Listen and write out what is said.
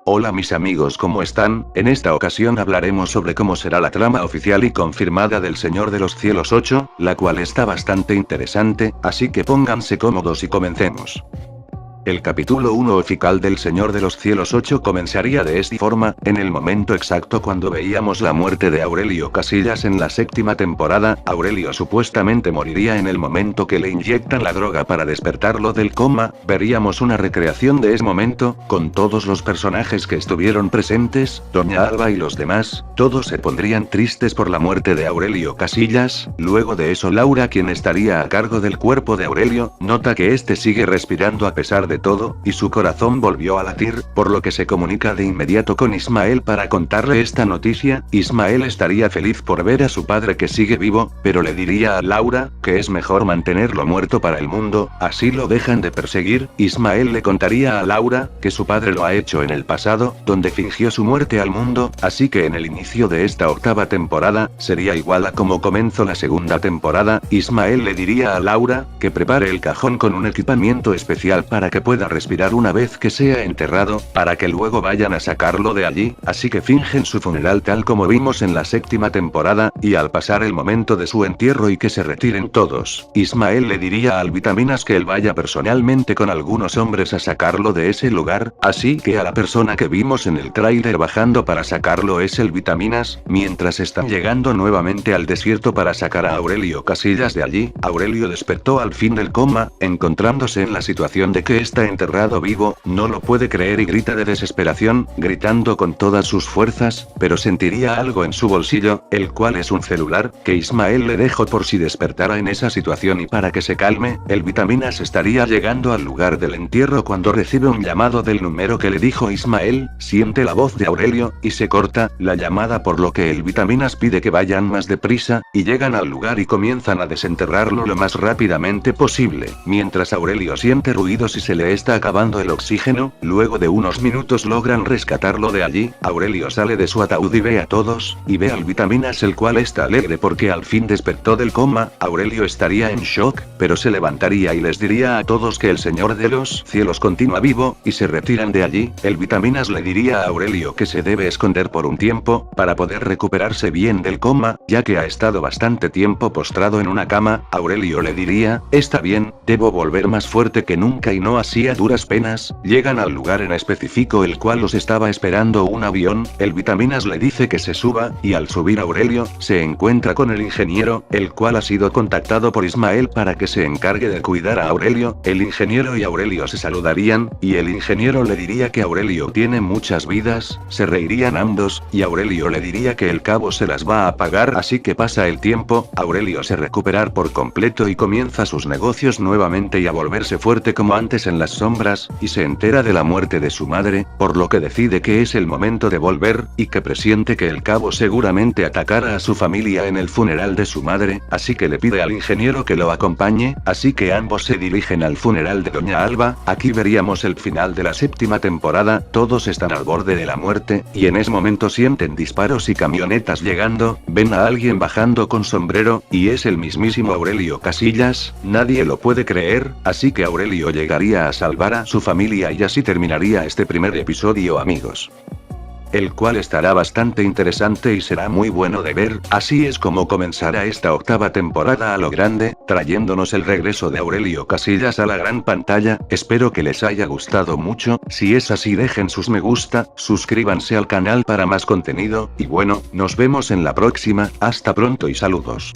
Hola mis amigos, ¿cómo están? En esta ocasión hablaremos sobre cómo será la trama oficial y confirmada del Señor de los Cielos 8, la cual está bastante interesante, así que pónganse cómodos y comencemos. El capítulo 1 oficial del Señor de los Cielos 8 comenzaría de esta forma, en el momento exacto cuando veíamos la muerte de Aurelio Casillas en la séptima temporada. Aurelio supuestamente moriría en el momento que le inyectan la droga para despertarlo del coma. Veríamos una recreación de ese momento, con todos los personajes que estuvieron presentes, Doña Alba y los demás, todos se pondrían tristes por la muerte de Aurelio Casillas. Luego de eso Laura, quien estaría a cargo del cuerpo de Aurelio, nota que este sigue respirando a pesar de todo, y su corazón volvió a latir, por lo que se comunica de inmediato con Ismael para contarle esta noticia. Ismael estaría feliz por ver a su padre que sigue vivo, pero le diría a Laura, que es mejor mantenerlo muerto para el mundo, así lo dejan de perseguir. Ismael le contaría a Laura, que su padre lo ha hecho en el pasado, donde fingió su muerte al mundo, así que en el inicio de esta octava temporada, sería igual a como comenzó la segunda temporada. Ismael le diría a Laura, que prepare el cajón con un equipamiento especial para que pueda respirar una vez que sea enterrado, para que luego vayan a sacarlo de allí, así que fingen su funeral tal como vimos en la séptima temporada, y al pasar el momento de su entierro y que se retiren todos, Ismael le diría al Vitaminas que él vaya personalmente con algunos hombres a sacarlo de ese lugar, así que a la persona que vimos en el tráiler bajando para sacarlo es el Vitaminas, mientras están llegando nuevamente al desierto para sacar a Aurelio Casillas de allí. Aurelio despertó al fin del coma, encontrándose en la situación de que está enterrado vivo, no lo puede creer y grita de desesperación, gritando con todas sus fuerzas, pero sentiría algo en su bolsillo, el cual es un celular, que Ismael le dejó por si despertara en esa situación y para que se calme. El Vitaminas estaría llegando al lugar del entierro cuando recibe un llamado del número que le dijo Ismael, siente la voz de Aurelio, y se corta la llamada, por lo que el Vitaminas pide que vayan más deprisa, y llegan al lugar y comienzan a desenterrarlo lo más rápidamente posible, mientras Aurelio siente ruidos y se le está acabando el oxígeno. Luego de unos minutos logran rescatarlo de allí. Aurelio sale de su ataúd y ve a todos, y ve al Vitaminas, el cual está alegre porque al fin despertó del coma. Aurelio estaría en shock, pero se levantaría y les diría a todos que el Señor de los Cielos continúa vivo, y se retiran de allí. El Vitaminas le diría a Aurelio que se debe esconder por un tiempo, para poder recuperarse bien del coma, ya que ha estado bastante tiempo postrado en una cama. Aurelio le diría, está bien, debo volver más fuerte que nunca, y no así a duras penas. Llegan al lugar en específico el cual los estaba esperando un avión. El Vitaminas le dice que se suba, y al subir Aurelio, se encuentra con el ingeniero, el cual ha sido contactado por Ismael para que se encargue de cuidar a Aurelio. El ingeniero y Aurelio se saludarían, y el ingeniero le diría que Aurelio tiene muchas vidas, se reirían ambos, y Aurelio le diría que el cabo se las va a pagar. Así que pasa el tiempo, Aurelio se recupera por completo y comienza sus negocios nuevamente y a volverse fuerte como antes en las sombras, y se entera de la muerte de su madre, por lo que decide que es el momento de volver, y que presiente que el cabo seguramente atacará a su familia en el funeral de su madre, así que le pide al ingeniero que lo acompañe, así que ambos se dirigen al funeral de Doña Alba. Aquí veríamos el final de la séptima temporada, todos están al borde de la muerte, y en ese momento sienten disparos y camionetas llegando, ven a alguien bajando con sombrero, y es el mismísimo Aurelio Casillas. Nadie lo puede creer, así que Aurelio llegaría a salvar a su familia y así terminaría este primer episodio, amigos, el cual estará bastante interesante y será muy bueno de ver. Así es como comenzará esta octava temporada a lo grande, trayéndonos el regreso de Aurelio Casillas a la gran pantalla. Espero que les haya gustado mucho. Si es así, dejen sus me gusta, suscríbanse al canal para más contenido, y bueno, nos vemos en la próxima. Hasta pronto y saludos.